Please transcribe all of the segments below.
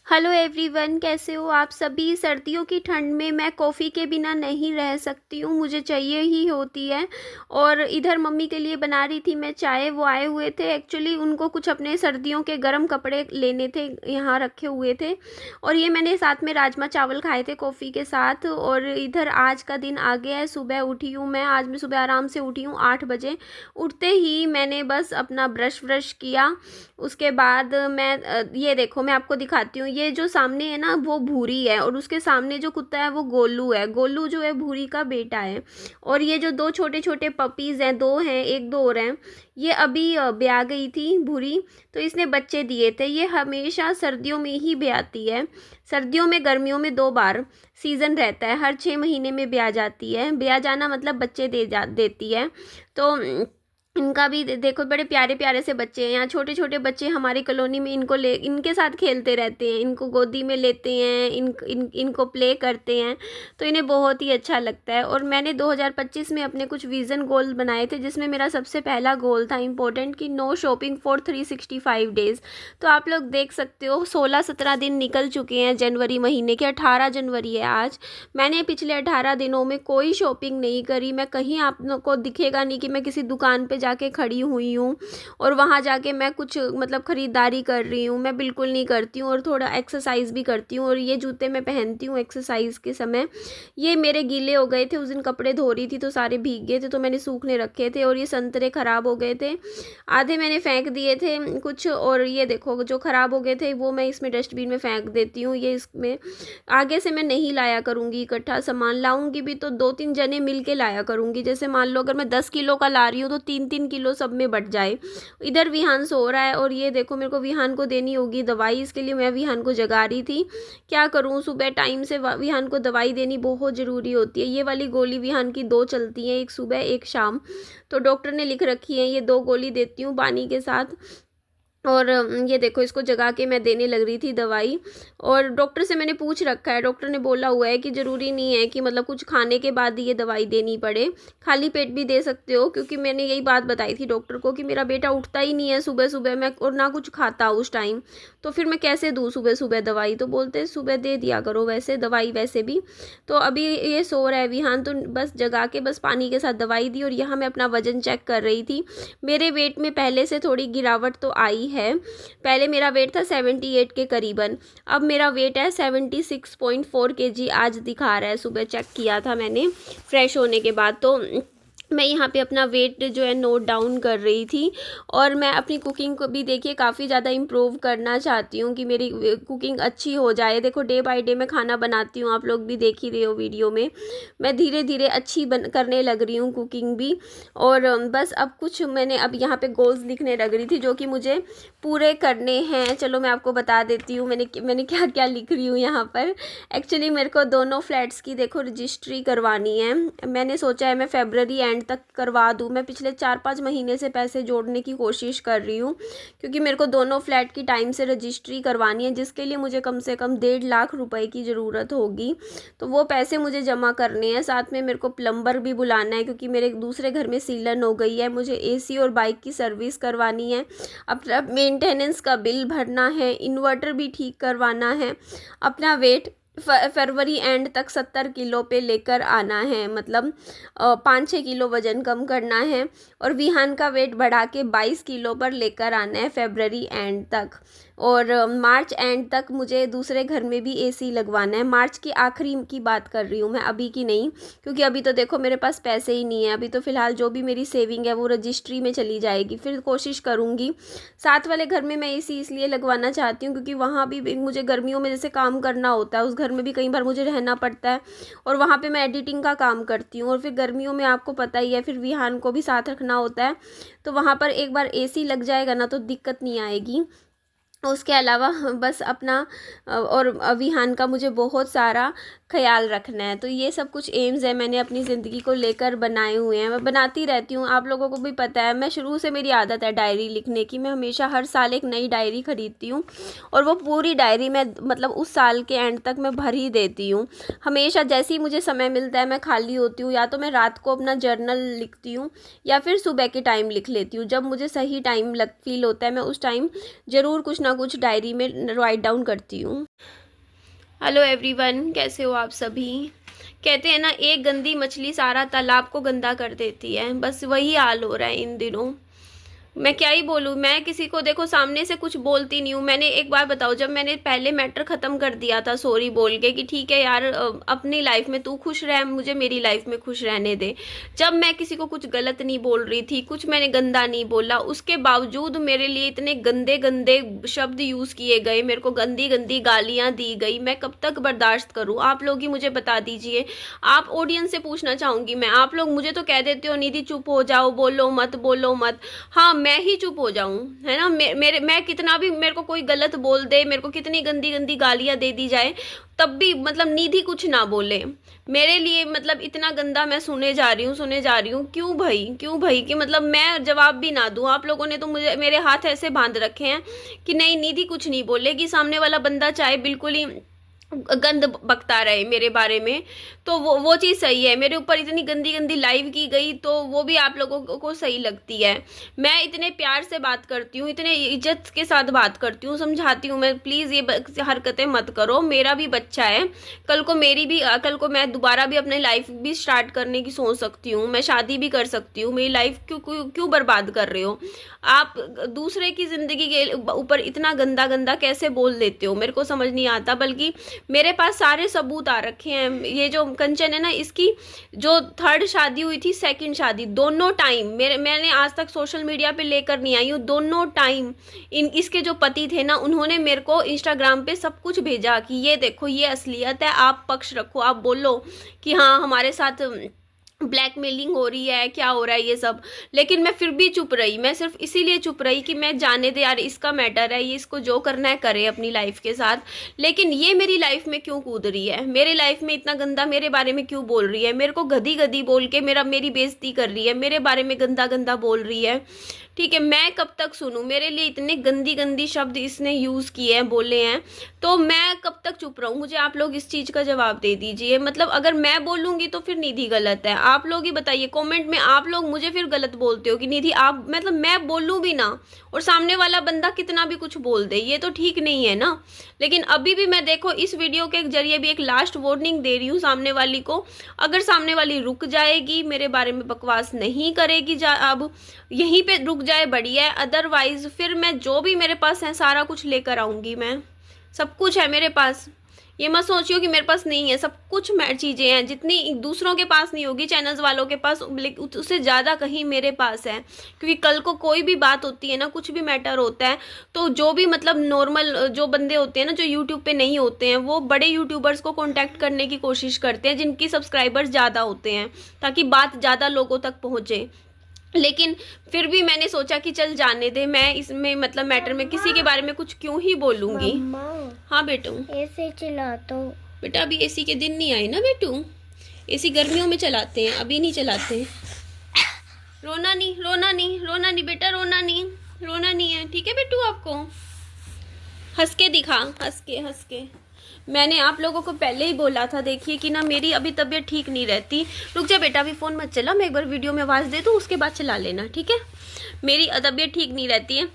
Hello everyone, कैसे हो आप सभी। सर्दियों की ठंड में मैं कॉफ़ी के बिना नहीं रह सकती हूँ, मुझे चाहिए ही होती है। और इधर मम्मी के लिए बना रही थी मैं चाय। वो आए हुए थे, एक्चुअली उनको कुछ अपने सर्दियों के गर्म कपड़े लेने थे, यहाँ रखे हुए थे। और ये मैंने साथ में राजमा चावल खाए थे कॉफ़ी के साथ। और इधर आज का दिन आ गया है, सुबह उठी हूँ मैं। आज मैं सुबह आराम से उठी हूँ 8 बजे। उठते ही मैंने बस अपना ब्रश व्रश किया। उसके बाद मैं ये देखो, मैं आपको दिखाती हूँ। ये जो सामने है ना, वो भूरी है, और उसके सामने जो कुत्ता है वो गोलू है। गोलू जो है भूरी का बेटा है। और ये जो दो छोटे छोटे पपीज़ हैं, दो हैं, एक दो और हैं। ये अभी ब्याह गई थी भूरी, तो इसने बच्चे दिए थे। ये हमेशा सर्दियों में ही ब्याती है। सर्दियों में, गर्मियों में 2 बार सीज़न रहता है। हर 6 महीने में ब्याह जाती है। ब्याह जाना मतलब बच्चे देती है। तो इनका भी देखो, बड़े प्यारे प्यारे से बच्चे हैं। यहाँ छोटे छोटे बच्चे हमारी कॉलोनी में इनके साथ खेलते रहते हैं, इनको गोदी में लेते हैं, इनको प्ले करते हैं। तो इन्हें बहुत ही अच्छा लगता है। और मैंने 2025 में अपने कुछ विज़न गोल बनाए थे, जिसमें मेरा सबसे पहला गोल था इम्पोर्टेंट, कि नो शॉपिंग फॉर 365 डेज़। तो आप लोग देख सकते हो 16-17 दिन निकल चुके हैं जनवरी महीने के। 18 जनवरी है आज। मैंने पिछले 18 दिनों में कोई शॉपिंग नहीं करी। मैं कहीं आपको दिखेगा नहीं कि मैं किसी दुकान पे जाके खड़ी हुई हूँ और वहाँ जाके मैं कुछ मतलब ख़रीदारी कर रही हूँ। मैं बिल्कुल नहीं करती हूँ। और थोड़ा एक्सरसाइज भी करती हूँ। और ये जूते मैं पहनती हूँ एक्सरसाइज के समय। ये मेरे गीले हो गए थे, उस दिन कपड़े धो रही थी तो सारे भीग गए थे, तो मैंने सूखने रखे थे। और ये संतरे ख़राब हो गए थे, आधे मैंने फेंक दिए थे कुछ। और ये देखो, जो ख़राब हो गए थे वो मैं इसमें डस्टबिन में फेंक देती हूँ। ये इसमें आगे से मैं नहीं लाया करूँगी इकट्ठा सामान। लाऊंगी भी तो 2-3 जने मिल के लाया करूँगी। जैसे मान लो अगर मैं 10 किलो का ला रही हूँ तो 3-3 किलो सब में बट जाए। इधर विहान सो रहा है। और ये देखो, मेरे को विहान को देनी होगी दवाई, इसके लिए मैं विहान को जगा रही थी। क्या करूँ, सुबह टाइम से विहान को दवाई देनी बहुत ज़रूरी होती है। ये वाली गोली विहान की 2 चलती हैं, एक सुबह एक शाम। तो डॉक्टर ने लिख रखी है, ये 2 गोली देती हूँ पानी के साथ। और ये देखो, इसको जगा के मैं देने लग रही थी दवाई। और डॉक्टर से मैंने पूछ रखा है, डॉक्टर ने बोला हुआ है कि ज़रूरी नहीं है कि मतलब कुछ खाने के बाद ये दवाई देनी पड़े, खाली पेट भी दे सकते हो। क्योंकि मैंने यही बात बताई थी डॉक्टर को कि मेरा बेटा उठता ही नहीं है सुबह सुबह, मैं और ना कुछ खाता उस टाइम, तो फिर मैं कैसे दूँ सुबह सुबह दवाई। तो बोलते सुबह दे दिया करो वैसे दवाई वैसे भी। तो अभी ये सो रहा है विहान, तो बस जगा के बस पानी के साथ दवाई दी। और यहाँ मैं अपना वज़न चेक कर रही थी। मेरे वेट में पहले से थोड़ी गिरावट तो आई है। पहले मेरा वेट था 78 के करीबन, अब मेरा वेट है 76.4 kg आज दिखा रहा है। सुबह चेक किया था मैंने फ्रेश होने के बाद। तो मैं यहाँ पे अपना वेट जो है नोट डाउन कर रही थी। और मैं अपनी कुकिंग को भी देखिए काफ़ी ज़्यादा इम्प्रूव करना चाहती हूँ कि मेरी कुकिंग अच्छी हो जाए। देखो, डे बाय डे मैं खाना बनाती हूँ, आप लोग भी देख ही रहे हो वीडियो में। मैं धीरे धीरे अच्छी करने लग रही हूँ कुकिंग भी। और बस अब कुछ मैंने अब यहाँ पे गोल्स लिखने लग रही थी जो कि मुझे पूरे करने हैं। चलो मैं आपको बता देती हूँ मैंने क्या क्या लिख रही हूँ यहाँ पर। एक्चुअली मेरे को दोनों फ्लैट्स की देखो रजिस्ट्री करवानी है। मैंने सोचा है मैं फेब्रवरी एंड तक करवा दूँ। मैं पिछले 4-5 महीने से पैसे जोड़ने की कोशिश कर रही हूँ, क्योंकि मेरे को दोनों फ्लैट की टाइम से रजिस्ट्री करवानी है, जिसके लिए मुझे कम से कम 1.5 लाख रुपए की ज़रूरत होगी। तो वो पैसे मुझे जमा करने हैं। साथ में मेरे को प्लम्बर भी बुलाना है, क्योंकि मेरे दूसरे घर में सीलन हो गई है। मुझे एसी और बाइक की सर्विस करवानी है। अपना मेंटेनेंस का बिल भरना है, इन्वर्टर भी ठीक करवाना है। अपना वेट फरवरी एंड तक 70 किलो पे लेकर आना है, मतलब 5-6 किलो वज़न कम करना है। और विहान का वेट बढ़ा के 22 किलो पर लेकर आना है फरवरी एंड तक। और मार्च एंड तक मुझे दूसरे घर में भी एसी लगवाना है। मार्च की आखिरी की बात कर रही हूँ मैं, अभी की नहीं, क्योंकि अभी तो देखो मेरे पास पैसे ही नहीं है। अभी तो फ़िलहाल जो भी मेरी सेविंग है वो रजिस्ट्री में चली जाएगी। फिर कोशिश करूँगी। साथ वाले घर में मैं एसी इसलिए लगवाना चाहती हूँ क्योंकि वहाँ भी मुझे गर्मियों में जैसे काम करना होता है, उस घर में भी कई बार मुझे रहना पड़ता है। और वहाँ पे मैं एडिटिंग का काम करती हूँ। और फिर गर्मियों में आपको पता ही है, फिर विहान को भी साथ रखना होता है। तो वहाँ पर एक बार एसी लग जाएगा ना तो दिक्कत नहीं आएगी। उसके अलावा बस अपना और विहान का मुझे बहुत सारा ख्याल रखना है। तो ये सब कुछ एम्स है मैंने अपनी ज़िंदगी को लेकर बनाए हुए हैं। मैं बनाती रहती हूँ, आप लोगों को भी पता है। मैं शुरू से मेरी आदत है डायरी लिखने की। मैं हमेशा हर साल एक नई डायरी खरीदती हूँ, और वो पूरी डायरी मैं मतलब उस साल के एंड तक मैं भर ही देती हूँ। हमेशा जैसे ही मुझे समय मिलता है, मैं खाली होती हूँ, या तो मैं रात को अपना जर्नल लिखती हूँ या फिर सुबह के टाइम लिख लेती हूँ। जब मुझे सही टाइम फील होता है, मैं उस टाइम ज़रूर कुछ ना कुछ डायरी में राइट डाउन करती हूँ। हेलो एवरीवन, कैसे हो आप सभी। कहते हैं ना, एक गंदी मछली सारा तालाब को गंदा कर देती है, बस वही हाल हो रहा है इन दिनों। मैं क्या ही बोलूँ, मैं किसी को देखो सामने से कुछ बोलती नहीं हूँ। मैंने एक बार बताओ, जब मैंने पहले मैटर ख़त्म कर दिया था सॉरी बोल के कि ठीक है यार, अपनी लाइफ में तू खुश रह, मुझे मेरी लाइफ में खुश रहने दे। जब मैं किसी को कुछ गलत नहीं बोल रही थी, कुछ मैंने गंदा नहीं बोला, उसके बावजूद मेरे लिए इतने गंदे गंदे शब्द यूज़ किए गए, मेरे को गंदी गंदी गालियाँ दी गई। मैं कब तक बर्दाश्त करूँ? आप लोग ही मुझे बता दीजिए। आप ऑडियंस से पूछना चाहूँगी मैं, आप लोग मुझे तो कह देते हो निधि चुप हो जाओ, बोलो मत बोलो मत। हाँ, मैं ही चुप हो जाऊं, है ना। मैं कितना भी मेरे को कोई गलत बोल दे, मेरे को कितनी गंदी गंदी गालियां दे दी जाए, तब भी मतलब निधि कुछ ना बोले मेरे लिए। मतलब इतना गंदा मैं सुने जा रही हूँ। क्यों भाई कि मतलब मैं जवाब भी ना दूं। आप लोगों ने तो मुझे मेरे हाथ ऐसे बांध रखे हैं कि नहीं, निधि कुछ नहीं बोलेगी। सामने वाला बंदा चाहे बिल्कुल ही गंद बकता रहे मेरे बारे में, तो वो चीज़ सही है। मेरे ऊपर इतनी गंदी गंदी लाइव की गई तो वो भी आप लोगों को सही लगती है। मैं इतने प्यार से बात करती हूँ, इतने इज्जत के साथ बात करती हूँ, समझाती हूँ मैं, प्लीज़ ये हरकतें मत करो। मेरा भी बच्चा है, कल को मैं दोबारा भी अपनी लाइफ भी स्टार्ट करने की सोच सकती हूँ, मैं शादी भी कर सकती हूँ। मेरी लाइफ क्यों बर्बाद कर रहे हो आप? दूसरे की ज़िंदगी के ऊपर इतना गंदा गंदा कैसे बोल देते हो, मेरे को समझ नहीं आता। बल्कि मेरे पास सारे सबूत आ रखे हैं। ये जो कंचन है ना, इसकी जो थर्ड शादी हुई थी, सेकंड शादी, दोनों टाइम मैंने आज तक सोशल मीडिया पे लेकर नहीं आई हूँ। दोनों टाइम इसके जो पति थे ना, उन्होंने मेरे को इंस्टाग्राम पे सब कुछ भेजा कि ये देखो ये असलियत है, आप पक्ष रखो, आप बोलो कि हाँ हमारे साथ ब्लैकमेलिंग हो रही है, क्या हो रहा है ये सब। लेकिन मैं फिर भी चुप रही। मैं सिर्फ इसीलिए चुप रही कि मैं जाने दे यार, इसका मैटर है, ये इसको जो करना है करे अपनी लाइफ के साथ। लेकिन ये मेरी लाइफ में क्यों कूद रही है, मेरे लाइफ में इतना गंदा मेरे बारे में क्यों बोल रही है, मेरे को गधी गधी बोल के मेरी बेइज्जती कर रही है, मेरे बारे में गंदा गंदा बोल रही है। ठीक है, मैं कब तक सुनूं? मेरे लिए इतने गंदी गंदी शब्द इसने यूज़ किए हैं, बोले हैं, तो मैं कब तक चुप रहूं? मुझे आप लोग इस चीज़ का जवाब दे दीजिए। मतलब अगर मैं बोलूँगी तो फिर निधि गलत है, आप लोग ही बताइए कमेंट में। आप लोग मुझे फिर गलत बोलते हो कि निधि आप, मतलब मैं बोलूँ भी ना और सामने वाला बंदा कितना भी कुछ बोल दे, ये तो ठीक नहीं है ना। लेकिन अभी भी मैं देखो इस वीडियो के जरिए भी एक लास्ट वार्निंग दे रही हूँ सामने वाली को। अगर सामने वाली रुक जाएगी, मेरे बारे में बकवास नहीं करेगी, अब यहीं पे रुक जाए बढ़िया है, अदरवाइज फिर मैं जो भी मेरे पास है सारा कुछ लेकर आऊँगी। मैं सब कुछ है मेरे पास, ये मत सोचियो कि मेरे पास नहीं है। सब कुछ चीज़ें हैं, जितनी दूसरों के पास नहीं होगी, चैनल्स वालों के पास, उससे ज़्यादा कहीं मेरे पास है। क्योंकि कल को कोई भी बात होती है ना, कुछ भी मैटर होता है, तो जो भी मतलब नॉर्मल जो बंदे होते हैं ना, जो यूट्यूब पे नहीं होते हैं, वो बड़े यूट्यूबर्स को कॉन्टैक्ट करने की कोशिश करते हैं, जिनकी सब्सक्राइबर्स ज़्यादा होते हैं, ताकि बात ज़्यादा लोगों तक पहुँचे। लेकिन फिर भी मैंने सोचा कि चल जाने दे, मैं इसमें मतलब मैटर में किसी के बारे में कुछ क्यों ही बोलूँगी। हाँ बेटू, एसी चला तो बेटा अभी एसी के दिन नहीं आए ना बेटू, एसी गर्मियों में चलाते हैं, अभी नहीं चलाते। रोना नहीं बेटा, रोना नहीं है, ठीक है बेटू। आपको हंस के दिखा, हंस के मैंने आप लोगों को पहले ही बोला था, देखिए कि ना मेरी अभी तबीयत ठीक नहीं रहती। रुक जा बेटा, अभी फ़ोन मत चला, मैं एक बार वीडियो में आवाज़ दे दूँ, उसके बाद चला लेना, ठीक है। मेरी तबीयत ठीक नहीं रहती है,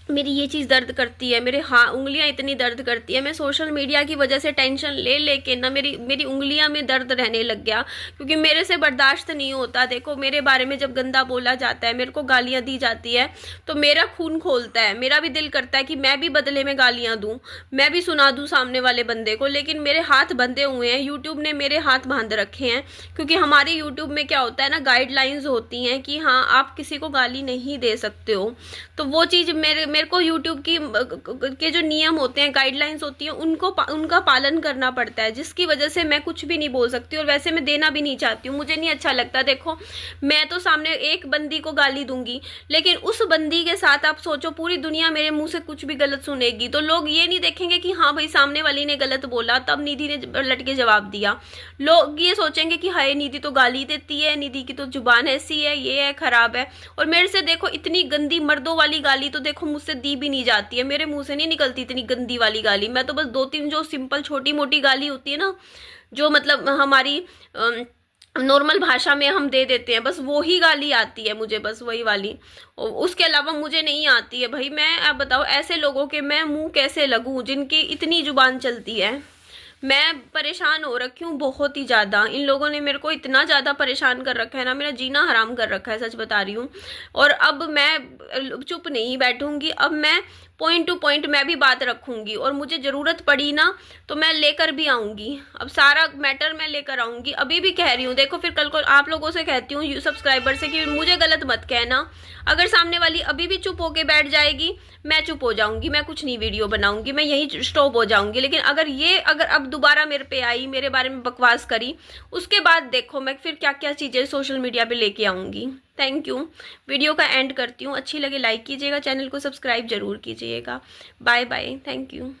मेरी ये चीज़ दर्द करती है, मेरे उंगलियां इतनी दर्द करती है। मैं सोशल मीडिया की वजह से टेंशन ले के ना मेरी उंगलियां में दर्द रहने लग गया, क्योंकि मेरे से बर्दाश्त नहीं होता। देखो मेरे बारे में जब गंदा बोला जाता है, मेरे को गालियां दी जाती है, तो मेरा खून खोलता है, मेरा भी दिल करता है कि मैं भी बदले में गालियां दूं, मैं भी सुना दूं सामने वाले बंदे को। लेकिन मेरे हाथ बंधे हुए हैं, यूट्यूब ने मेरे हाथ बांध रखे हैं। क्योंकि हमारे यूट्यूब में क्या होता है ना, गाइडलाइंस होती हैं कि हाँ आप किसी को गाली नहीं दे सकते हो। तो वो चीज़ मेरे को यूट्यूब के जो नियम होते हैं, गाइडलाइंस होती हैं, उनका पालन करना पड़ता है, जिसकी वजह से मैं कुछ भी नहीं बोल सकती। और वैसे मैं देना भी नहीं चाहती हूँ, मुझे नहीं अच्छा लगता। देखो मैं तो सामने एक बंदी को गाली दूंगी, लेकिन उस बंदी के साथ आप सोचो पूरी दुनिया मेरे मुंह से कुछ भी गलत सुनेगी, तो लोग ये नहीं देखेंगे कि हाँ भाई सामने वाली ने गलत बोला, तब निधि ने लट के जवाब दिया। लोग ये सोचेंगे कि हाय निधि तो गाली देती है, निधि की तो जुबान ऐसी है, ये है, खराब है। और मेरे से देखो इतनी गंदी मर्दों वाली गाली तो देखो मुझसे दी भी नहीं जाती है, मेरे मुंह से नहीं निकलती इतनी गंदी वाली गाली। मैं तो बस 2-3 जो सिंपल छोटी मोटी गाली होती है ना, जो मतलब हमारी नॉर्मल भाषा में हम दे देते हैं, बस वो ही गाली आती है मुझे, बस वही वाली। उसके अलावा मुझे नहीं आती है भाई। मैं आप बताओ ऐसे लोगों के मैं मुंह कैसे लगूं जिनकी इतनी जुबान चलती है। मैं परेशान हो रखी हूँ बहुत ही ज़्यादा। इन लोगों ने मेरे को इतना ज़्यादा परेशान कर रखा है ना, मेरा जीना हराम कर रखा है, सच बता रही हूँ। और अब मैं चुप नहीं बैठूंगी, अब मैं पॉइंट टू पॉइंट मैं भी बात रखूंगी, और मुझे ज़रूरत पड़ी ना तो मैं लेकर भी आऊँगी। अब सारा मैटर मैं लेकर आऊँगी। अभी भी कह रही हूँ, देखो फिर कल को आप लोगों से कहती हूँ सब्सक्राइबर से कि मुझे गलत मत कहना। अगर सामने वाली अभी भी चुप होके बैठ जाएगी, मैं चुप हो जाऊंगी, मैं कुछ नहीं वीडियो बनाऊंगी, मैं यहीं स्टॉप हो जाऊंगी। लेकिन अगर अब दोबारा मेरे पे आई, मेरे बारे में बकवास करी, उसके बाद देखो मैं फिर क्या क्या चीज़ें सोशल मीडिया पे लेके आऊँगी। Thank you. वीडियो का एंड करती हूँ। अच्छी लगे लाइक कीजिएगा, चैनल को सब्सक्राइब जरूर कीजिएगा। Bye bye, thank you.